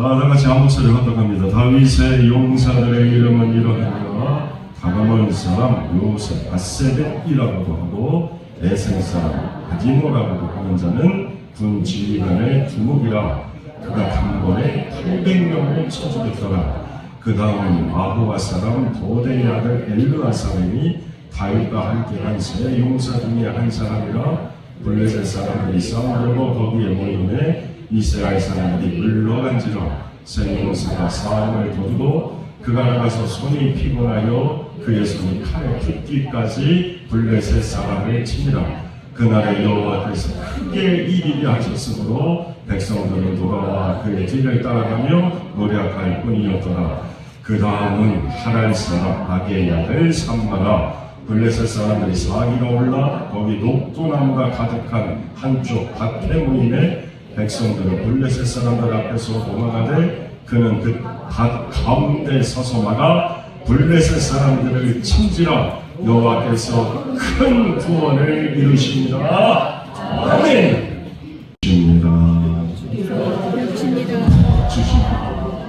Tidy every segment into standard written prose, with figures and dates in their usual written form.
다같이 한 목소리 합독합니다. 다윗의 용사들의 이름은 이러하니라. 다가몬 사람 요셉 바세벳이라고도 하고 에센 사람 아디노라고도 하는 자는 군 지휘관의 두목이라. 그가 단번에 800명을 쳐죽였더라. 그 다음은 마호와 사람 도대의 아들 엘르아 사람이 다윗과 함께 한 세 용사 중에 한 사람이라. 블레셋 사람들이 싸우려고 거기에 모임에 이스라엘 사람들이 물러간지라. 세 용사가 싸움을 도두고 그가 나가서 손이 피곤하여 그의 손이 칼에 닿기까지 블레셋 사람을 치니라. 그날에 여호와께서 크게 일이 하셨으므로 백성들은 돌아와 그의 뒤를 따라가며 노력할 뿐이었더라. 그 다음은 하랄 사람 아게야를 삼마라. 블레셋 사람들이 사기가 올라 거기 녹두나무가 가득한 한쪽 밭에 모임에 백성들은 블레셋 사람들 앞에서 도망하되 그는 그 밭 가운데 서서 막아 블레셋 사람들을 친지라. 여호와께서 큰 구원을 이루십니다. 아멘. 주십니다.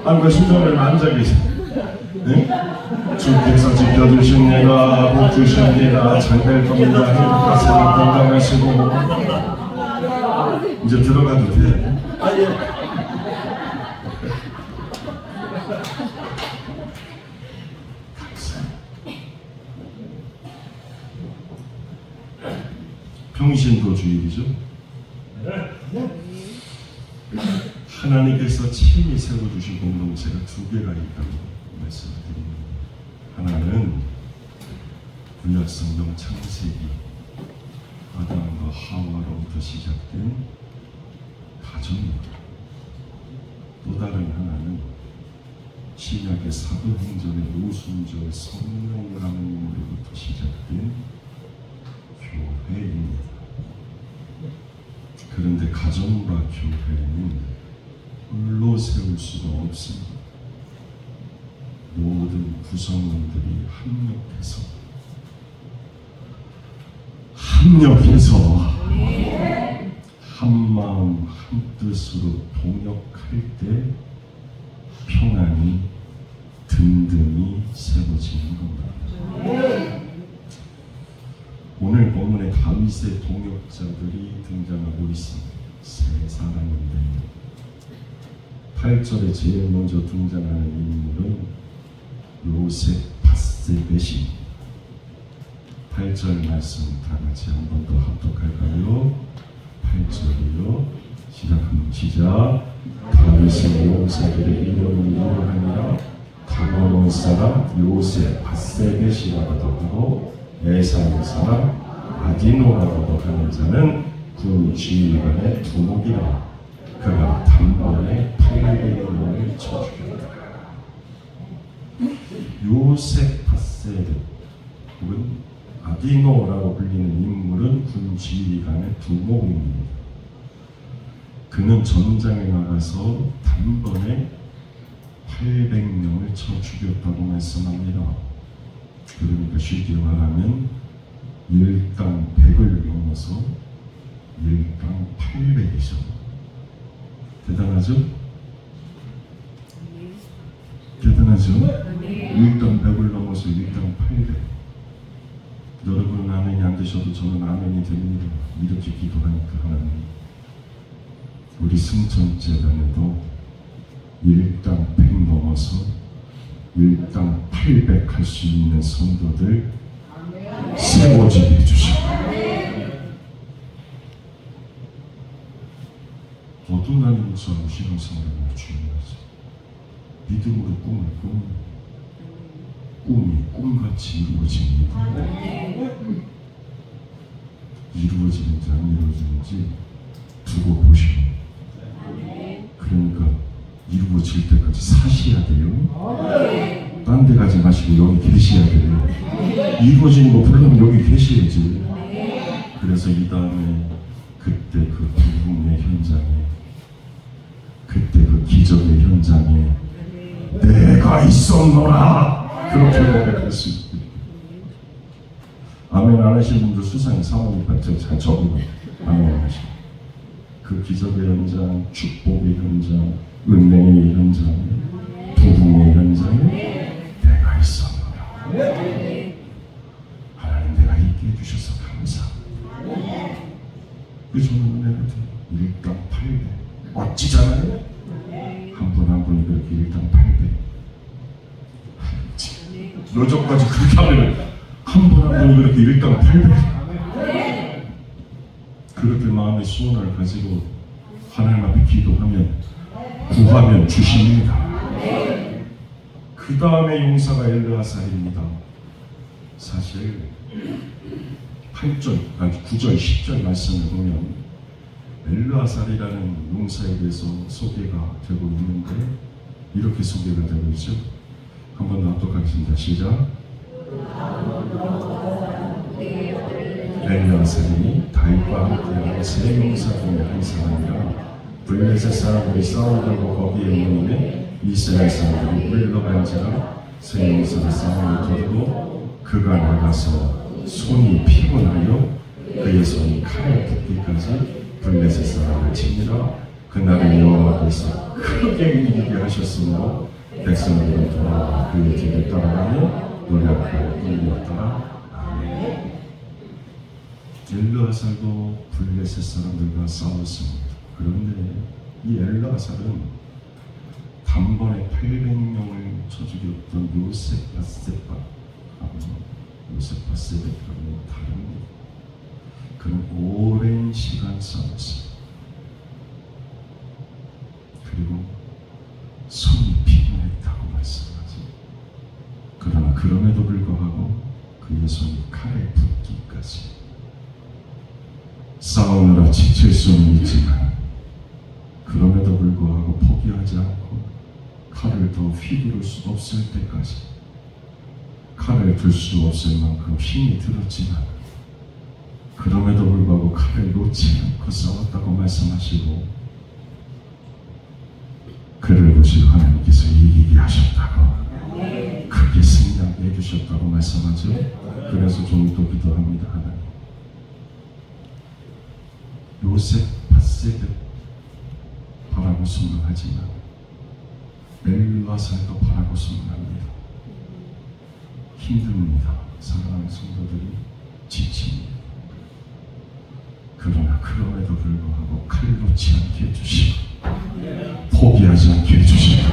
아이고 순종을 앉아 계세요. 네? 주께서 지켜주십니다. 복 주십니다. 잘 될 겁니다. 행복하시고 건강하시고 이제 들어가도 돼. 평신도 주일이죠. 하나님께서 친히 세워주신 공동체가 두 개가 있다고 말씀드립니다. 하나는 구약성경 창세기 아담과 하와로부터 시작된 가정입니다. 또 다른 하나는 신약의 사도행전의 오순절 성령하나님으로부터 시작된 교회입니다. 그런데 가정과 교회는 홀로 세울 수가 없습니다. 모든 구성원들이 합력해서 한 마음 한 뜻으로 동역할 때 평안이 든든히 세워지는 겁니다. 오늘 본문에 다윗의 동역자들이 등장하고 있습니다. 세 사람인데 8절에 제일 먼저 등장하는 인물은 요셉 바세벳입니다. 8절 말씀 다 같이 한 번 더 합독할까요? 8절이요. 시작합니다. 시작. 다윗의 용사들의 이름은 이러하니라. 다가몬 사람 요셉 바세벳이라고도 하고 에산 사람 아디노라고도 하는 자는 군 지휘관의 두목이라. 그가 단번에 800명을 쳐 죽였다. 요셉 바세벳 혹은 아디노라고 불리는 인물은 군 지휘관의 두목입니다. 그는 전장에 나가서 단번에 800명을 쳐 죽였다고 말씀합니다. 그러니까 쉽게 말하면 일당 100을 넘어서 일당 800이죠. 대단하죠? 대단하죠? 일당 100을 넘어서 일당 800. 여러분은 아멘이 안 되셔도 저는 아멘이 됩니다. 이렇게 기도하니까 하나님. 우리 승천재단에도 일당 100 넘어서 일당 800 할 수 있는 성도들 세워지게 해주십니다. 어두운 것처럼 신앙생활을 중요하죠. 믿음으로 꿈을 꾸는 꿈이 꿈같이 이루어집니다. 이루어지는지 안 이루어지는지 두고 보시면, 그러니까 이루어질 때까지 사셔야 돼요. 딴 데 가지 마시고 여기 계셔야 돼요. 이루어지는 거 보려면 여기 계셔야지. 그래서 이 다음에 그때 그 부흥의 현장에, 그때 그 기적의 현장에 내가 있었노라, 그렇게 고백할 수 있고. 아멘 안 하시는 분들 수상에 사모님 발전 잘 적으면 아멘 안 하시고, 그 기적의 현장, 축복의 현장, 은행의 현장에, 부흥의 현장에 내가 있었노라. 하나님, 내가 있게 해주셔서 감사합니다. 그 좋은 은혜를 일당 800 멋지잖아요. 한 분 한 분이 그렇게 일당 800 요즘까지 그렇게 하면 한 분 한 분이 그렇게 일당 800 그렇게 마음의 소원을 가지고 하나님 앞에 기도하면 구하면 주십니다. 그 다음에 용사가 엘르아살입니다. 사실 8절, 9절, 10절 말씀을 보면 엘르아살이라는 용사에 대해서 소개가 되고 있는데 이렇게 소개가 되고 있죠. 한 번 더 합독하겠습니다. 시작. 엘르아살이 다윗과 함께하는 세 용사 중에 한 사람이라 블레셋 사람들이 싸움 걸고 거기에 모이면 이스라엘 사람들이 물러간지라 세 용사가 싸움을 거두고 그가 나가서 손이 피곤하여 그의 손이 칼에 붙기까지 블레셋 사람을 치니라. 그날은 여호와께서 크게 이기게 하셨으므로 백성들은 돌아와 그의 뒤를 따라가며 노래하고 끌렸더라. 아멘. 엘르아살도 블레셋 사람들과 싸웠습니다. 그런데 이 엘르아살은 단번에 800명을 쳐 죽였던 요셉바세벳과는 다릅니다. 그는 오랜 시간 싸웠습니다. 그리고 손이 피곤했다고 말씀하죠. 그러나 그럼에도 불구하고 그의 손이 칼에 붙기까지 싸우느라 지칠 수는 있지만 그럼에도 불구하고 포기하지 않고 칼을 더 휘두를 수 없을 때까지 칼을 들 수 없을 만큼 힘이 들었지만 그럼에도 불구하고 칼을 놓지 않고 싸웠다고 말씀하시고 그를 보시고 하나님께서 이기게 하셨다고 크게 승리하게 해주셨다고 말씀하죠. 그래서 좀 또 기도합니다. 하나님, 요셉바세벳 바라고 순응하지만 엘르아살도 바라고 순응합니다. 힘듭니다. 사랑하는 성도들이 지칩니다. 그러나 그럼에도 불구하고 칼 놓지 않게 해주시고 포기하지 않게 해주시고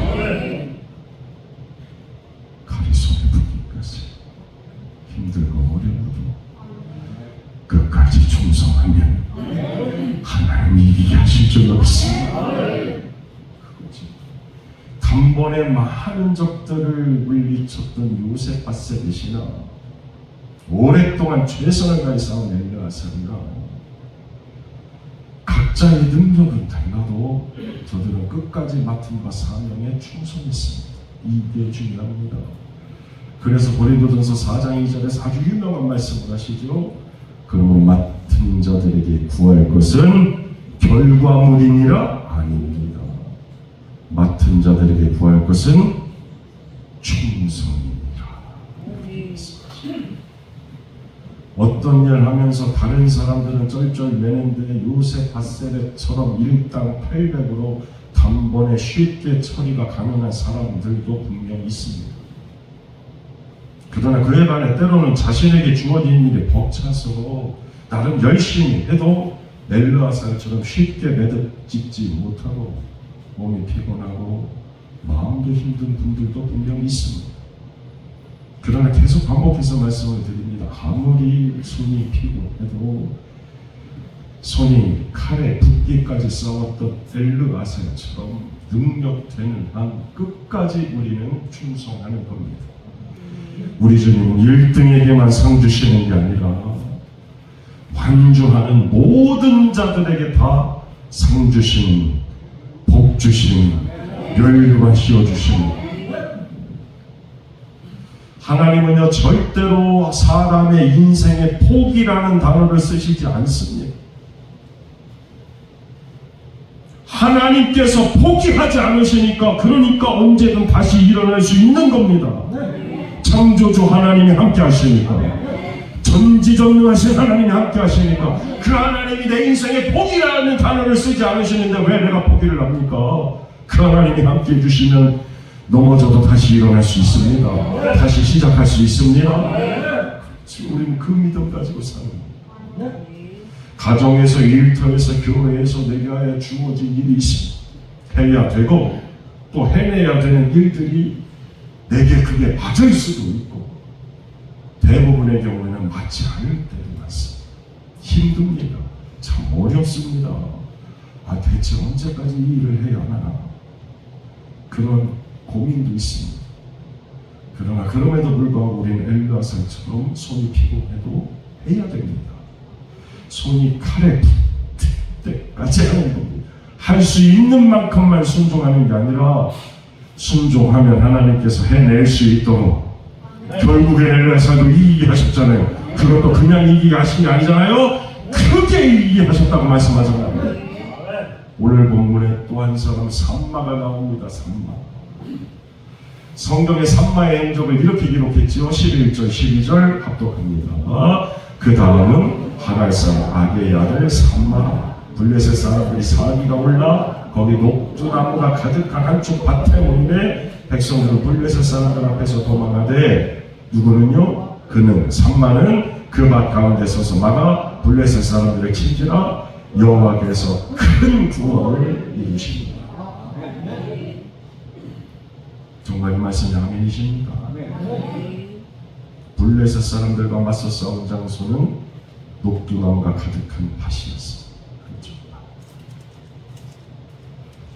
칼이 손에 붙기까지 힘들고 어려워도 끝까지 충성하면 하나님이 이기게 하실 줄 믿습니다. 단번에 많은 적들을 물리쳤던 요셉바세벳이나 오랫동안 최선을 다해 싸운 엘르아살이나 각자의 능력은 달라도 저들은 끝까지 맡은 바 사명에 충성했습니다. 이게 중요합니다. 그래서 고린도전서 4장 2절에서 아주 유명한 말씀을 하시죠. 그러므로 맡은 자들에게 구할 것은 결과물이니라 아닙니다. 맡은 자들에게 구할 것은 충성입니다. 어떤 일 하면서 다른 사람들은 쩔쩔매는데 요셉바세벳처럼 일당 800으로 단번에 쉽게 처리가 가능한 사람들도 분명히 있습니다. 그러나 그에 반해 때로는 자신에게 주어진 일에 벅차서 나름 열심히 해도 엘르아살처럼 쉽게 매듭 짓지 못하고 몸이 피곤하고 마음도 힘든 분들도 분명히 있습니다. 그러나 계속 반복해서 말씀을 드립니다. 아무리 손이 피곤해도 손이 칼에 붙기까지 싸웠던 엘르아살처럼 능력되는 한 끝까지 우리는 충성하는 겁니다. 우리 주님은 1등에게만 상 주시는 게 아니라 완주하는 모든 자들에게 다 상 주시는, 복 주시는, 멸류관 씌워 주시는. 하나님은요 절대로 사람의 인생에 포기라는 단어를 쓰시지 않습니다. 하나님께서 포기하지 않으시니까 그러니까 언제든 다시 일어날 수 있는 겁니다. 창조주 하나님이 함께 하시니까, 전지전능하신 하나님이 함께 하시니까, 그 하나님이 내 인생에 포기라는 단어를 쓰지 않으시는데 왜 내가 포기를 합니까? 그 하나님이 함께 해주시면 넘어져도 다시 일어날 수 있습니다. 다시 시작할 수 있습니다. 지금 우리는 그 믿음 가지고 사는 거예요. 가정에서, 일터에서, 교회에서 내가 주어진 일이 있습니다. 해야 되고 또 해내야 되는 일들이 내게 그게 맞을 수도 있고 대부분의 경우에는 맞지 않을 때도 많습니다. 힘듭니다. 참 어렵습니다. 대체 언제까지 이 일을 해야 하나 그런 고민도 있습니다. 그러나 그럼에도 불구하고 우리는 엘르아살처럼 손이 피곤해도 해야 됩니다. 손이 칼에 붙을 때까지 하는 겁니다. 할 수 있는 만큼만 순종하는 게 아니라 순종하면 하나님께서 해낼 수 있도록 결국에 엘르아살도 이기게 하셨잖아요. 그것도 그냥 이기게 하신 게 아니잖아요. 크게 이기게 하셨다고 말씀하잖아요. 오늘 본문에 또 한 사람 삼마가 나옵니다. 삼마. 성경의 삼마의 행적을 이렇게 기록했지요. 11절 12절 합독합니다. 그 다음은 하갈 사람 아게의 아들 삼마. 블레셋 사람들이 사기가 올라 거기 녹두나무가 가득한 한쪽 밭에 오는데 백성들은 블레셋 사람들 앞에서 도망하되 누구는요? 그는 삼마는 그 밭 가운데 서서 막아 블레셋 사람들을 치지라 여호와께서 큰 구원을 이루십니다. 정말 이 말씀이 아멘이십니까? 블레셋 사람들과 맞서 싸운 장소는 녹두나무가 가득한 밭이었습니다.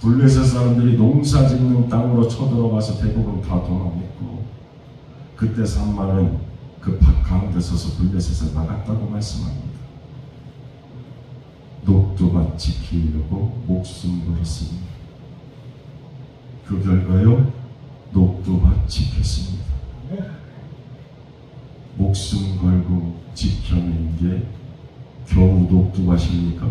블레셋 사람들이 농사 짓는 땅으로 쳐들어가서 대부분 다 도망했고 그때 삼마는 그 밭 가운데 서서 블레셋을 막았다고 말씀합니다. 녹두밭 지키려고 목숨 걸었습니다. 그 결과요 녹두밭 지켰습니다. 목숨 걸고 지켜낸 게 겨우 녹두밭입니까?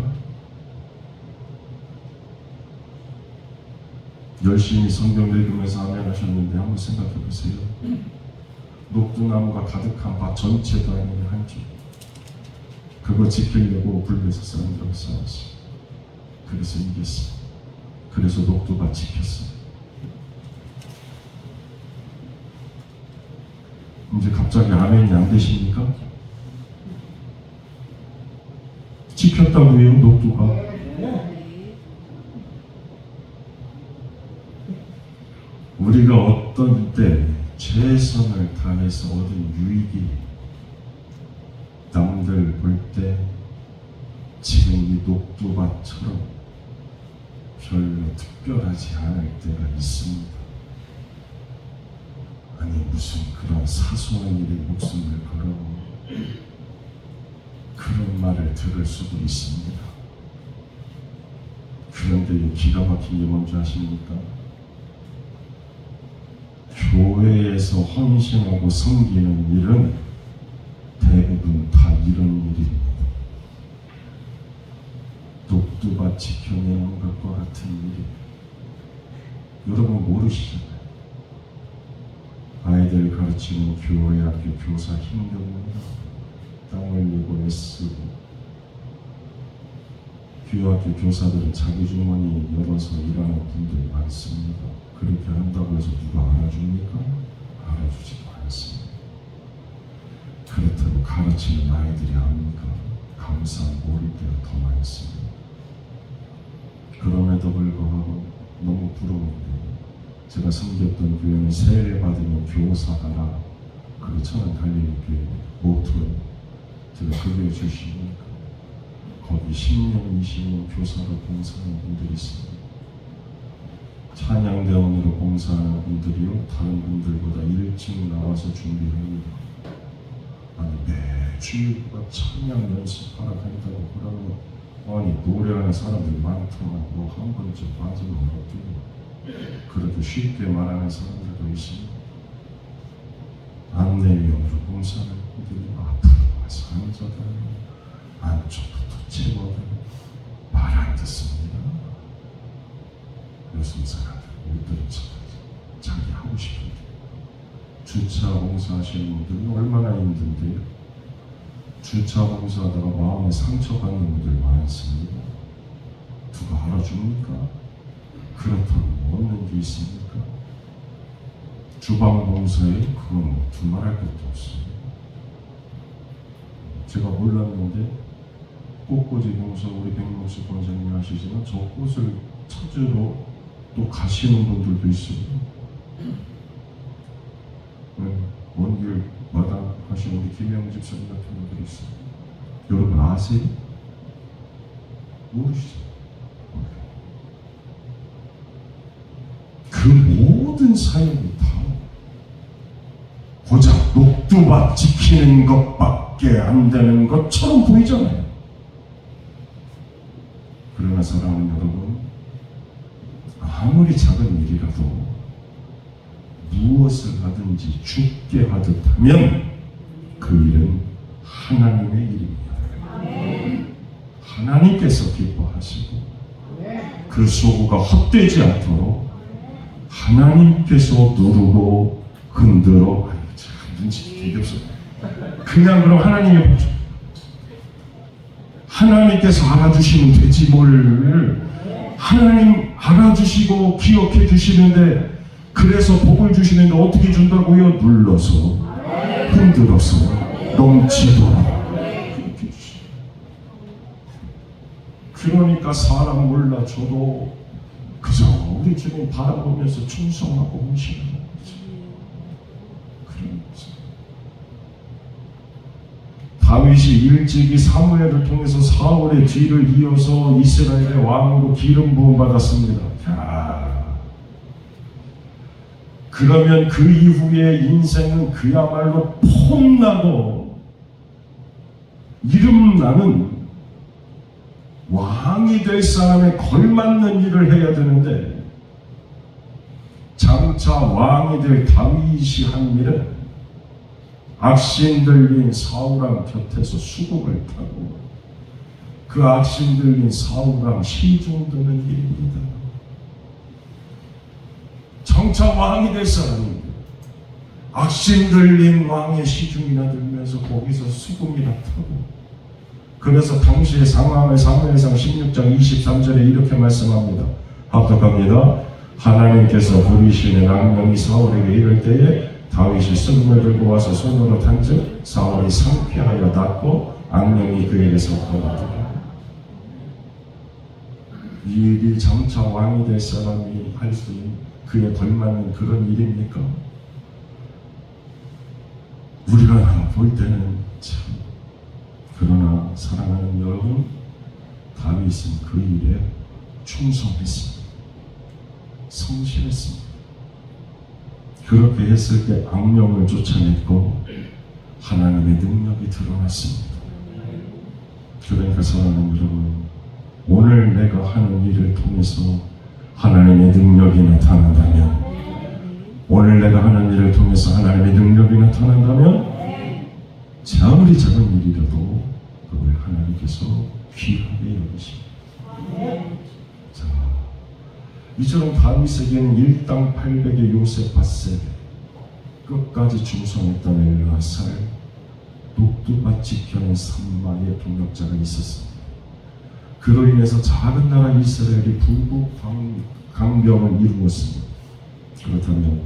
열심히 성경 읽으면서 아멘 하셨는데 한번 생각해 보세요. 녹두나무가 가득한 밭 전체도 아닌 한쪽 그거 지키려고 블레셋 사람들하고 싸웠어요. 그래서 이겼어요. 그래서 녹두밭 지켰어요. 이제 갑자기 아멘이 안 되십니까? 지켰다고요 녹두가. 우리가 어떤 때 최선을 다해서 얻은 유익이 남들 볼 때 지금 이 녹두밭처럼 별로 특별하지 않을 때가 있습니다. 아니 무슨 그런 사소한 일에 목숨을 걸어 그런 말을 들을 수도 있습니다. 그런데 이 기가 막힌 게 뭔지 아십니까? 교회에서 헌신하고 섬기는 일은 대부분 다 이런 일입니다. 녹두밭 지켜내는 것과 같은 일이. 여러분 모르시잖아요. 아이들 가르치는 교회 학교 교사 힘듭니다. 땀을 흘리고 애쓰고 교회학교 교사들은 자기 주머니 열어서 일하는 분들이 많습니다. 그렇게 한다고 해서 누가 알아줍니까? 알아주지도 않습니다. 그렇다고 가르치는 아이들이 압니까? 감사한 모를 때가 더 많습니다. 그럼에도 불구하고 너무 부러운데 제가 섬겼던 교회는 세례 받으면 교사하라. 그게 저는 달리는 교회 모토예요. 제가 그 교회 출신이니까 거기 10년, 20년 교사로 봉사하는 분들이 있습니다. 찬양대원으로 봉사하는 분들이요 다른 분들보다 일찍 나와서 준비합니다. 아니 매주일과 찬양 연습하러 간다고 그러면 아니 노래하는 사람들이 많더만 뭐 한 번쯤 빠지면 어떡해. 그래도 쉽게 말하는 사람들도 있습니다. 안내위원으로 봉사하는 분들이 앞으로 와서 앉아다니고 안쪽부터 채워다니고 말 안 듣습니다. 요즘 사람들 일들은 자기 하고 싶은데 주차 봉사하시는 분들은 얼마나 힘든데요. 주차 봉사하다가 마음에 상처받는 분들 많습니다. 누가 알아줍니까? 그렇다고 얻는 게 있습니까? 주방 봉사에 그건 두말할 것도 없어요. 제가 몰랐는데 꽃꽂이 봉사 우리 백명수 권사님이 하시지만 저 꽃을 찾으러 또 가시는 분들도 있어요. 원길 마당 하시는 우리 김영 집사님 같은 분들이 있어요. 여러분 아세요? 모르시죠? 그 모든 사역이 다 고작 녹두밭 지키는 것밖에 안 되는 것처럼 보이잖아요. 그러나 사랑하는 여러분, 아무리 작은 일이라도 무엇을 하든지 죽게 하듯 하면 그 일은 하나님의 일입니다. 하나님께서 기뻐하시고 그 소구가 헛되지 않도록 하나님께서 누르고 흔들어 눈치 되게 없어. 그냥 그럼 하나님이 보죠. 하나님께서 알아주시면 되지 뭘. 하나님 알아주시고 기억해 주시는데 그래서 복을 주시는데 어떻게 준다고요? 눌러서 흔들어서 넘치도록. 그러니까 사람 몰라 저도 그저 우리 주님 바라보면서 충성하고 무시하는 거죠. 그런 거죠. 다윗이 일찍이 사무엘을 통해서 사울의 뒤를 이어서 이스라엘의 왕으로 기름 부음 받았습니다. 그러면 그 이후의 인생은 그야말로 폼나고 이름나는 왕이 될 사람에 걸맞는 일을 해야 되는데 장차 왕이 될 다윗이 한 일은 악신 들린 사울왕 곁에서 수국을 타고 그 악신 들린 사울왕 시중 드는 일입니다. 장차 왕이 될 사람인데 악신 들린 왕의 시중이나 들면서 거기서 수국이나 타고 그래서 당시의 상황을 사무엘상 16장 23절에 이렇게 말씀합니다. 합독합니다. 하나님께서 부리시는 악령이 사울에게 이를 때에 다윗이 쑥을 들고 와서 손으로 탄즉 사울이 상피하여 낫고 악령이 그에게서 떠나더라. 이 일이 장차 왕이 될 사람이 할 수 있는 그에 걸맞는 그런 일입니까? 우리가 볼 때는 참 그러나 사랑하는 여러분, 다윗은 그 일에 충성했습니다. 성실했습니다. 그렇게 했을 때 악령을 쫓아냈고 하나님의 능력이 드러났습니다. 그러니까 사랑하는 여러분, 오늘 내가 하는 일을 통해서 하나님의 능력이 나타난다면, 오늘 내가 하는 일을 통해서 하나님의 능력이 나타난다면 아무리 작은 일이라도 그걸 하나님께서 귀하게 여기십니다. 자, 이처럼 다윗에게는 일당 800의 요셉 밧세베, 끝까지 충성했던 엘라살, 녹두밭 지켜낸 삼마의 동력자가 있었습니다. 그로 인해서 작은 나라 이스라엘이 불국 강병을 이루었습니다. 그렇다면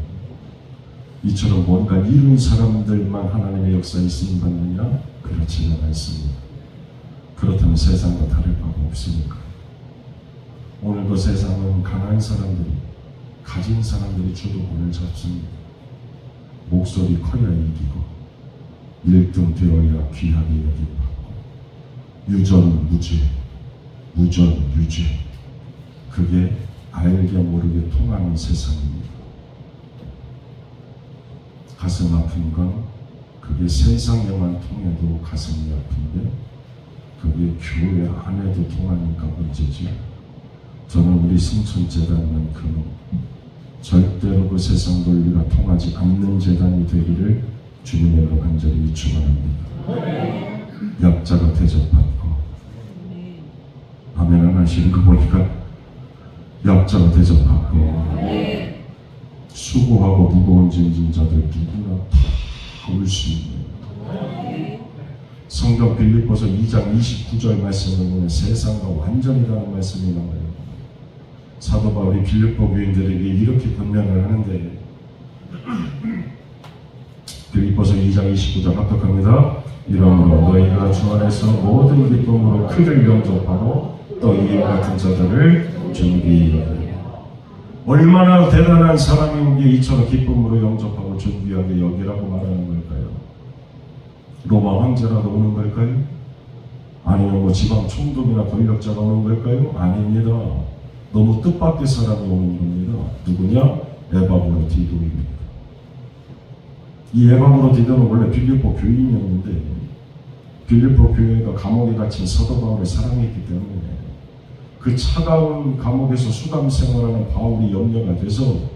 이처럼 뭔가 이룬 사람들만 하나님의 역사에 쓰임받느냐? 그렇지는 않습니다. 그렇다면 세상과 다를 바가 없으니까. 오늘도 세상은 강한 사람들이, 가진 사람들이 주도권을 잡습니다. 목소리 커야 이기고 1등 되어야 귀하게 여김받고 유전 무죄, 무전 유죄, 그게 알게 모르게 통하는 세상입니다. 가슴 아픈 건 그게 세상에만 통해도 가슴이 아픈데 그게 교회 안에도 통하니까 문제지. 저는 우리 승천재단만큼은 절대로 그 세상 논리가 통하지 않는 재단이 되기를 주님으로 간절히 축원합니다. 약자가 대접받고, 아멘 안 하시는 거 보니까 약자가 대접받고 수고하고 무거운 짐진 자들 누구나 다 올 수 있는 성경 빌립보서 2장 29절 말씀을 보면 세상과 완전히 다른 말씀이 나와요. 사도 바울이 빌립보 교인들에게 이렇게 권면을 하는데, 빌립보서 2장 29절 합독합니다. 이러므로 너희가 주 안에서 모든 기쁨으로 그를 영접하고 또 이와 같은 자들을 존귀하게. 얼마나 대단한 사람인 게 이처럼 기쁨으로 영접하고 존귀하게 여기라고 말하는 걸까요? 로마 황제라도 오는 걸까요? 아니면 뭐 지방 총독이나 권력자가 오는 걸까요? 아닙니다. 너무 뜻밖의 사람이 오는 겁니다. 누구냐? 에바브로디도입니다. 이 에바브로디도는 원래 빌립보 교인이었는데, 빌립보 교회가 감옥에 갇힌 사도 바울을 사랑했기 때문에 그 차가운 감옥에서 수감 생활하는 바울이 염려가 돼서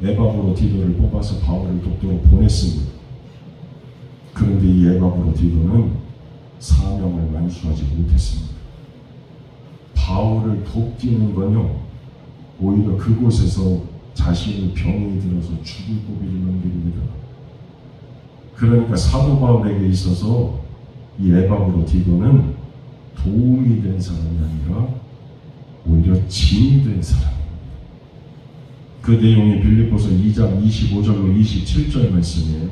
에바브로디도를 뽑아서 바울을 돕도록 보냈습니다. 그런데 이 에바브로디도는 사명을 완수하지 못했습니다. 바울을 돕기는 건요, 오히려 그곳에서 자신이 병이 들어서 죽을 고비를 넘깁니다. 그러니까 사도 바울에게 있어서 이 에바브로디도는 도움이 된 사람이 아니라 오히려 짐이 된 사람입니다. 그 내용이 빌립보서 2장 25절로 27절 말씀이에요.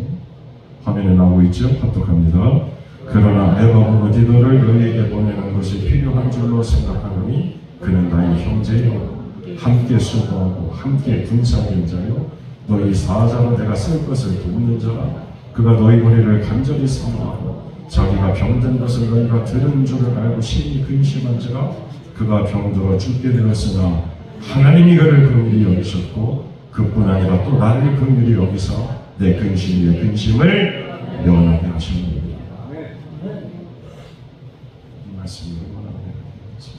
화면에 나오고 있죠? 합독합니다. 그러나 에바브로디도를 너희에게 보내는 것이 필요한 줄로 생각하노니 그는 나의 형제요, 함께 수고하고 함께 분사된 자요, 너희 사자로 내가 쓸 것을 돕는 자라. 그가 너희 머리를 간절히 사모하고 자기가 병든 것을 너희가 들은 줄을 알고 심히 근심한지라. 그가 병들어 죽게 되었으나 하나님이 그를 긍휼히 여기셨고 그뿐 아니라 또 나를 긍휼히 여기서 내 근심의 근심을 면하게 하셨느니라. 이 말씀이 얼마나 어려운지.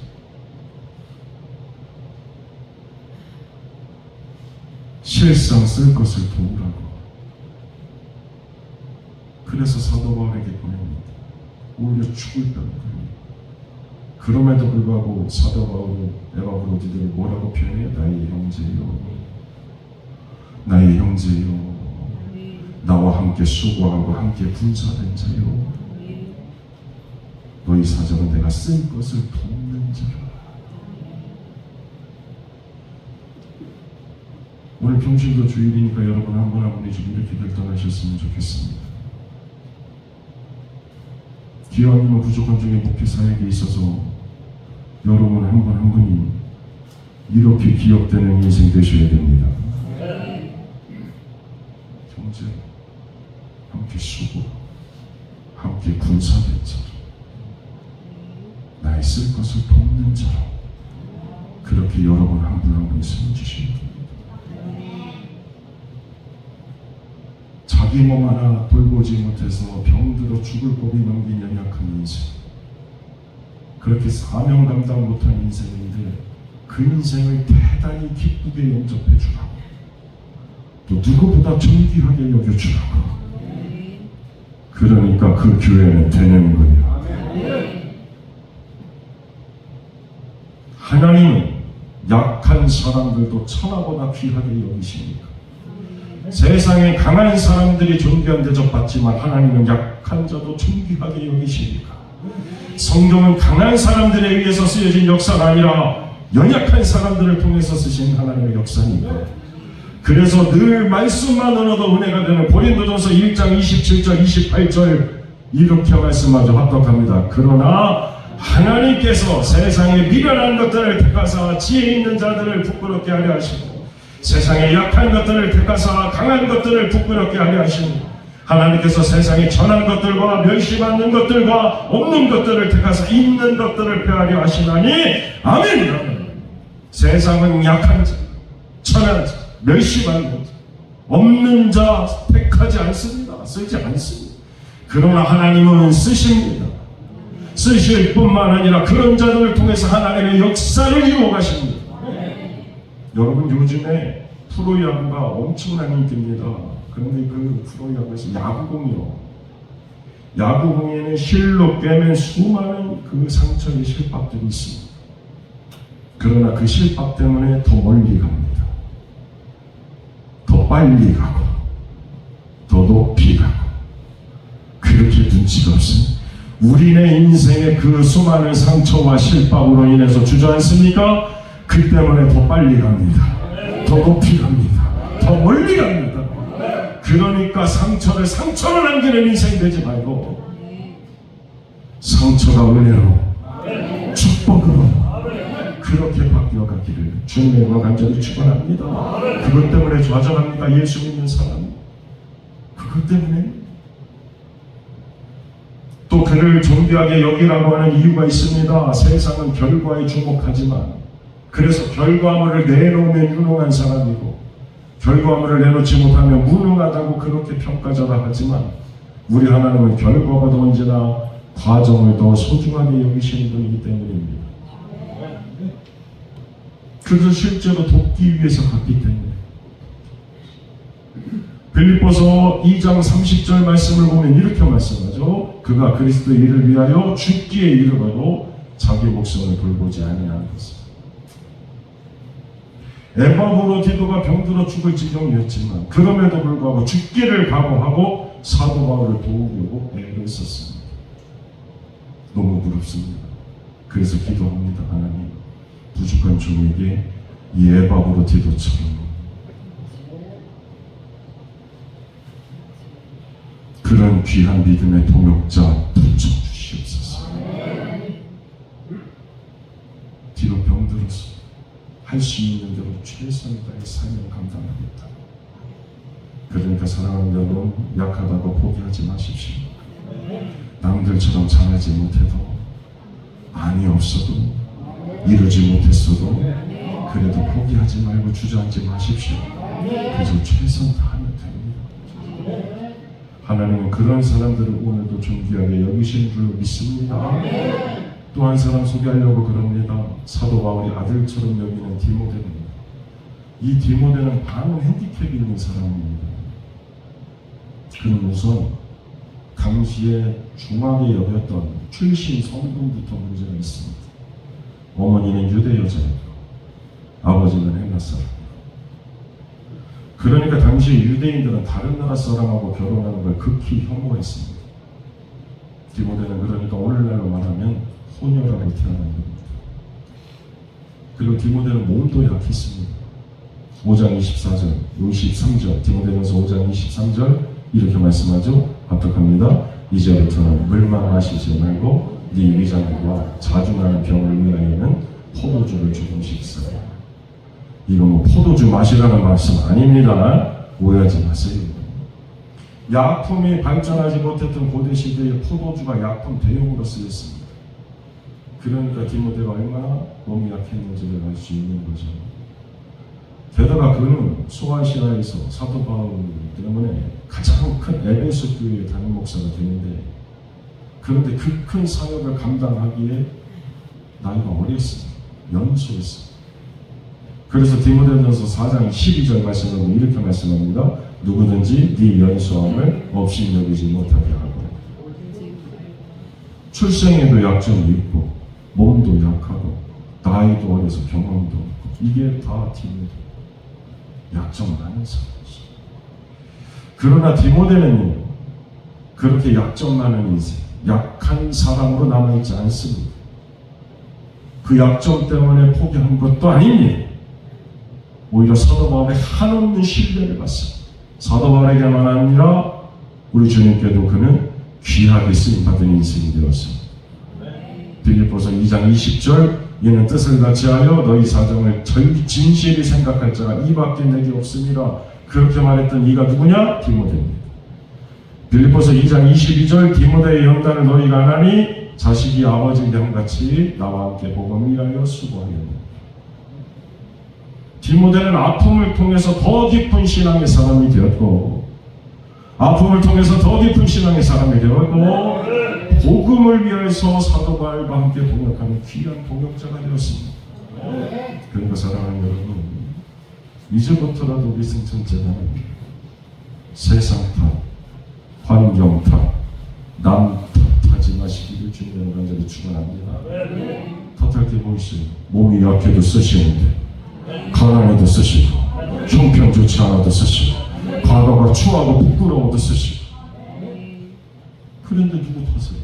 실상 쓸 것을 도우라고. 그래서 사도 바울에게 보냅니다. 오히려 죽을 뻔했거든요. 그럼에도 불구하고 사도 바울은 에바브로디도를 뭐라고 표현해요? 나의 형제요, 나의 형제요, 나와 함께 수고하고 함께 분사된 자요, 너희 사정은 내가 쓴 것을 돕는 자라. 오늘 평신도 주일이니까 여러분 한 분 한 분이 좀 이렇게 결단하셨으면 좋겠습니다. 기왕이면 부족한 중에 목회사에게 있어서 여러분 한 분 한 분이 이렇게 기억되는 인생 되셔야 됩니다. 형제, 함께 수고, 함께 군사된 자로, 나의 쓸 것을 돕는 자로, 그렇게 여러분 한 분 한 분이 세워주시면 됩니다. 자기 몸 하나 돌보지 못해서 병들어 죽을 고비 넘긴 연약한 인생, 그렇게 사명 감당 못한 인생인데 그 인생을 대단히 기쁘게 영접해 주라고, 또 누구보다 존귀하게 여겨주라고. 그러니까 그 교회는 되는 거예요. 하나님은 약한 사람들도 천하보다 귀하게 여기십니다. 세상에 강한 사람들이 존귀한 대접 받지만 하나님은 약한 자도 존귀하게 여기십니다. 성경은 강한 사람들에 의해서 쓰여진 역사가 아니라 연약한 사람들을 통해서 쓰신 하나님의 역사입니다. 그래서 늘 말씀만 얻어도 은혜가 되는 고린도전서 1장 27절 28절 이렇게 말씀하죠. 합독합니다. 그러나 하나님께서 세상에 미련한 것들을 택하사 지혜 있는 자들을 부끄럽게 하려 하시고 세상에 약한 것들을 택하사 강한 것들을 부끄럽게 하려 하시니 하나님께서 세상에 천한 것들과 멸시받는 것들과 없는 것들을 택하사 있는 것들을 폐하려 하시나니 아멘. 세상은 약한 자, 천한 자, 멸시받는 자, 없는 자 택하지 않습니다. 쓰지 않습니다. 그러나 하나님은 쓰십니다. 쓰실 뿐만 아니라 그런 자들을 통해서 하나님의 역사를 이루어가십니다. 여러분 요즘에 프로야구가 엄청난 인기입니다. 그런데 그 프로야구에서 야구공이요. 야구공에는 실로 꿰맨 수많은 그 상처의 실밥들이 있습니다. 그러나 그 실밥 때문에 더 멀리 갑니다. 더 빨리 가고 더 높이 가고 그렇게 눈치가 없습니다. 우리네 인생의 그 수많은 상처와 실밥으로 인해서 주저앉습니까? 그 때문에 더 빨리 갑니다. 더 높이 갑니다. 더 멀리 갑니다. 그러니까 상처를 남기는 인생 되지 말고 상처가 은혜로 축복으로 그렇게 바뀌어가기를 주님과 간절히 축원합니다. 그것 때문에 좌절합니까? 예수 믿는 사람 그것 때문에 또 그를 존귀하게 여기라고 하는 이유가 있습니다. 세상은 결과에 주목하지만 그래서 결과물을 내놓으면 유능한 사람이고 결과물을 내놓지 못하면 무능하다고 그렇게 평가절하하지만 우리 하나님은 결과보다 언제나 과정을 더 소중하게 여기시는 분이기 때문입니다. 그래서 실제로 돕기 위해서 갔기 때문에 빌립보서 2장 30절 말씀을 보면 이렇게 말씀하죠. 그가 그리스도의 일을 위하여 죽기에 이르러도 자기 목숨을 돌보지 아니한 것을. 에바브로디도가 병들어 죽을 지경이었지만 그럼에도 불구하고 죽기를 각오하고 사도 바울을 도우려고 애를 썼습니다. 너무 부럽습니다. 그래서 기도합니다. 하나님 부족한 종에게 이 에바브로디도처럼 그런 귀한 믿음의 동역자 붙여주시옵소서. 뒤로 병들어서 할 수 있는 대로 최선을 다해 삶을 감당하겠다. 그러니까 사랑하는 여러분, 약하다고 포기하지 마십시오. 남들처럼 잘하지 못해도 안이 없어도 이루지 못했어도 그래도 포기하지 말고 주저앉지 마십시오. 그래서 최선 다하면 됩니다. 하나님은 그런 사람들을 오늘도 존귀하게 여기시는 줄로 믿습니다. 또 한 사람 소개하려고 그럽니다. 사도 바울이 아들처럼 여기는 디모데입니다. 이 디모데는 많은 핸디캡이 있는 사람입니다. 그는 우선 당시에 중하게 여겼던 출신 성분부터 문제가 있습니다. 어머니는 유대 여자였고 아버지는 헬라 사람. 그러니까 당시 유대인들은 다른 나라 사람하고 결혼하는 걸 극히 혐오했습니다. 디모데는 그러니까 오늘날로 말하면 혼혈하고 태어난 겁니다. 그리고 디모데는 몸도 약했습니다. 5장 24절, 23절, 디모데전서 5장 23절 이렇게 말씀하죠. 합독합니다. 이제부터는 물만 마시지 말고 네 위장과 자주 나는 병을 위하여는 포도주를 조금씩 써라. 이거 뭐 포도주 마시라는 말씀 아닙니다. 오해하지 마세요. 약품이 발전하지 못했던 고대 시대에 포도주가 약품 대용으로 쓰였습니다. 그러니까 디모데가 얼마나 몸이 약했는지를 알 수 있는 거죠. 게다가 그는 소아시아에서 사도 바울 때문에 가장 큰 에베소 교회의 담임 목사가 되는데 그런데 그 큰 사역을 감당하기에 나이가 어렸습니다. 연소했습니다. 그래서 디모데전서 4장 12절 말씀은 이렇게 말씀합니다. 누구든지 네 연소함을 없이 여기지 못하게 하고 출생에도 약점이 있고 몸도 약하고 나이도 어려서 경험도 없고 이게 다 디모데 약점 많은 사람이죠. 그러나 디모데는 그렇게 약점 많은 인생 약한 사람으로 남아있지 않습니다. 그 약점 때문에 포기한 것도 아닙니다. 오히려 사도 바울의 한없는 신뢰를 받습니다. 사도 바울에게만 아니라 우리 주님께도 그는 귀하게 쓰임받은 인생이 되었습니다. 빌립보서 2장 20절 이는 뜻을 같이 하여 너희 사정을 진실히 생각할 자가 이밖에 내게 없음이라. 그렇게 말했던 이가 누구냐? 디모데입니다. 빌립보서 2장 22절 디모데의 연단을 너희가 하나니 자식이 아버지 양같이 나와 함께 복음을 위하여 수고하였느니라. 디모데는 아픔을 통해서 더 깊은 신앙의 사람이 되었고 아픔을 통해서 더 깊은 신앙의 사람이 되었고 복음을 위해서 사도 바울과 함께 동역하는 귀한 동역자가 되었습니다. 그러니까 사랑하는 여러분, 이제부터라도 우리 승천제는 세상 탓, 환경 탓, 남 탓하지 마시기를 주님의 간절히 축원합니다. 탓할 게 뭐 있어요? 몸이 약해도 쓰시는데 가난해도 쓰시고 형편 좋지 않아도 쓰시고 과거가 추하고 부끄러워도 쓰시고 그런데 누구 탓을?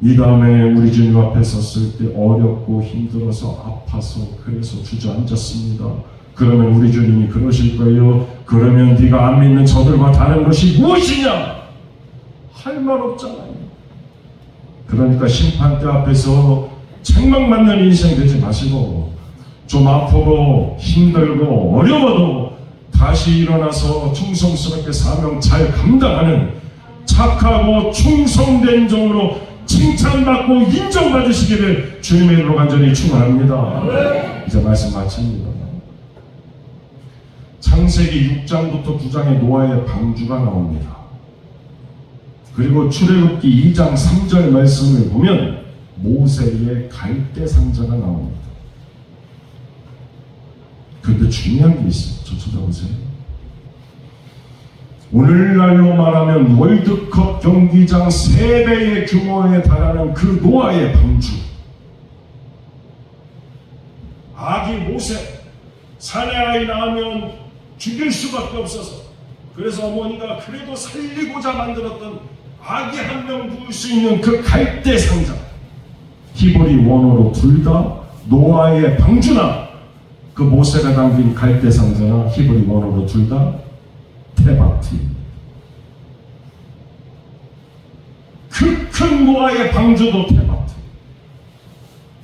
이 다음에 우리 주님 앞에 섰을 때 어렵고 힘들어서 아파서 그래서 주저앉았습니다. 그러면 우리 주님이 그러실 거예요. 그러면 네가 안 믿는 저들과 다른 것이 무엇이냐? 할 말 없잖아요. 그러니까 심판대 앞에서 책망받는 인생 되지 마시고 좀 아프고 힘들고 어려워도 다시 일어나서 충성스럽게 사명 잘 감당하는 착하고 충성된 종으로 칭찬받고 인정받으시기를 주님의 이름으로 간절히 축원합니다. 이제 말씀 마칩니다. 창세기 6장부터 9장에 노아의 방주가 나옵니다. 그리고 출애굽기 2장 3절 말씀을 보면 모세의 갈대 상자가 나옵니다. 그런데 중요한 게 있어요. 저 쳐다보세요. 오늘날로 말하면 월드컵 경기장 3배의 규모에 달하는 그 노아의 방주. 아기 모세, 사내아이 낳으면 죽일 수밖에 없어서 그래서 어머니가 그래도 살리고자 만들었던 아기 한 명 부을 수 있는 그 갈대 상자. 히브리 원어로 둘 다 노아의 방주나 그 모세가 담긴 갈대 상자나 히브리 원어로 둘 다 테바트. 그 큰 노아의 방주도 테바트.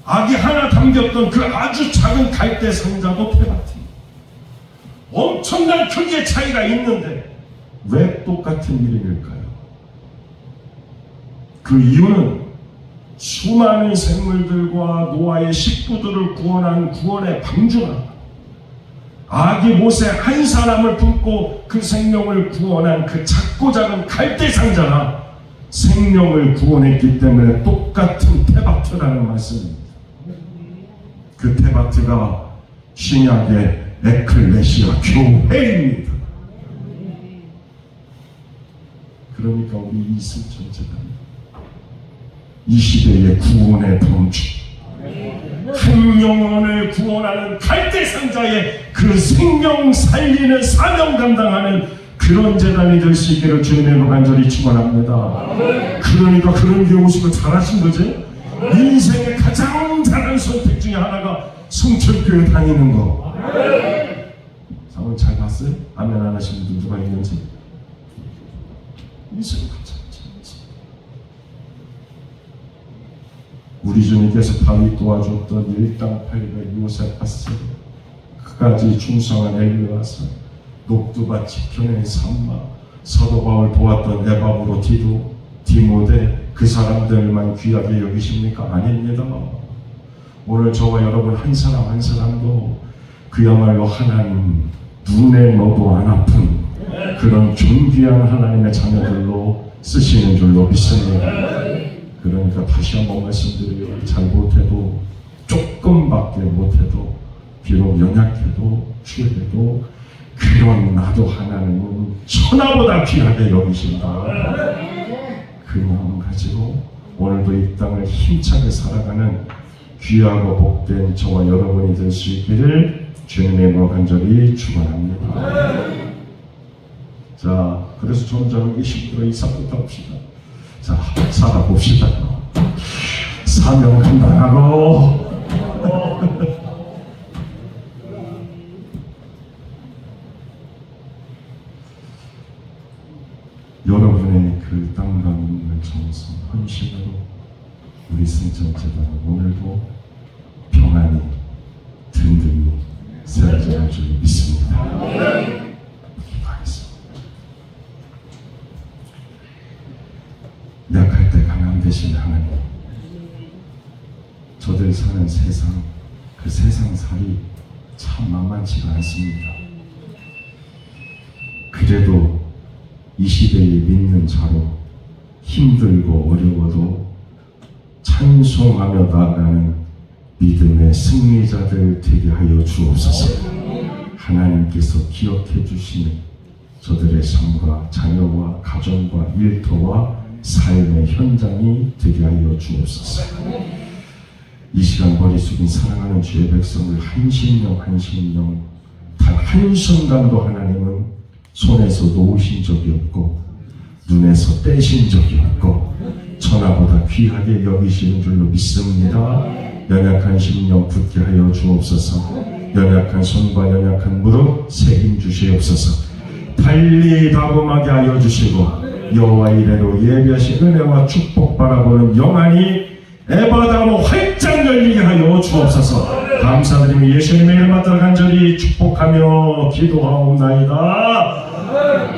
아기 하나 담겼던 그 아주 작은 갈대 상자도 테바트. 엄청난 크기의 차이가 있는데 왜 똑같은 이름일까요? 그 이유는 수많은 생물들과 노아의 식구들을 구원한 구원의 방주나 아기 모세 한 사람을 품고 그 생명을 구원한 그 작고 작은 갈대 상자나 생명을 구원했기 때문에 똑같은 테바트라는 말씀입니다. 그 테바트가 신약의 에클레시아 교회입니다. 그러니까 우리 이승천 재단 이 시대의 구원의 범주, 한 영혼을 구원하는 갈대 상자의 그 생명 살리는 사명 감당하는 그런 재단이 될 수 있기를 주님의 간절히 축원합니다. 그러니까 그런 데 오시고 잘하신 거지. 인생의 가장 잘한 선택 중에 하나가 성철교회 다니는 거. 상황 잘 봤어요? 아멘 안 하시는 분 누가 있는지. 인생 가장 잘했어. 우리 주님께서 다윗 도와줬던 일당 800 요셉 바세 그까지 충성한 엘리와서 녹두밭 지켜낸 삼마 사도 바울 도왔던 에바브로 디도 디모데 그 사람들만 귀하게 여기십니까? 아닙니다. 오늘 저와 여러분 한 사람 한 사람도 그야말로 하나님 눈에 넣어도 안 아픈 그런 존귀한 하나님의 자녀들로 쓰시는 줄로 믿습니다. 그러니까 다시 한번 말씀드려요. 잘 못해도 조금밖에 못해도 비록 연약해도 취해도 그런 나도 하나님은 천하보다 귀하게 여기신다. 그 마음 가지고 오늘도 이 땅을 힘차게 살아가는 귀하고 복된 저와 여러분이 될 수 있기를 주님의 이름으로 간절히 축원합니다. 자, 그래서 점점 여기 힘들어 이사부터 합시다. 자, 살아봅시다. 사명 감당하고 여러분의 그 땅과 눈물 정성 헌신으로 우리 승천재단은 오늘도 평안히 든든히 세워질 줄 믿습니다. 기도하겠습니다. 약할 때 강한 대신 하나님, 저들 사는 세상, 그 세상살이 참 만만치가 않습니다. 그래도 이 시대에 믿는 자로 힘들고 어려워도 찬송하며 나아가는 믿음의 승리자들 되게 하여 주옵소서. 하나님께서 기억해 주시는 저들의 삶과 자녀와 가정과 일터와 삶의 현장이 되게 하여 주옵소서. 이 시간 머리 숙인 사랑하는 주의 백성을 한심령 단 한순간도 하나님은 손에서 놓으신 적이 없고 눈에서 떼신 적이 없고 천하보다 귀하게 여기시는 줄로 믿습니다. 연약한 심령 굳게 하여 주옵소서. 연약한 손과 연약한 무릎 책임 주시옵소서. 달리 다금하게 하여 주시고 여호와 이래로 예비하신 은혜와 축복 바라보는 영안이 에바다로 활짝 열리게 하여 주옵소서. 감사드리며 예수님의 이름 받들어 간절히 축복하며 기도하옵나이다.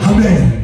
아멘.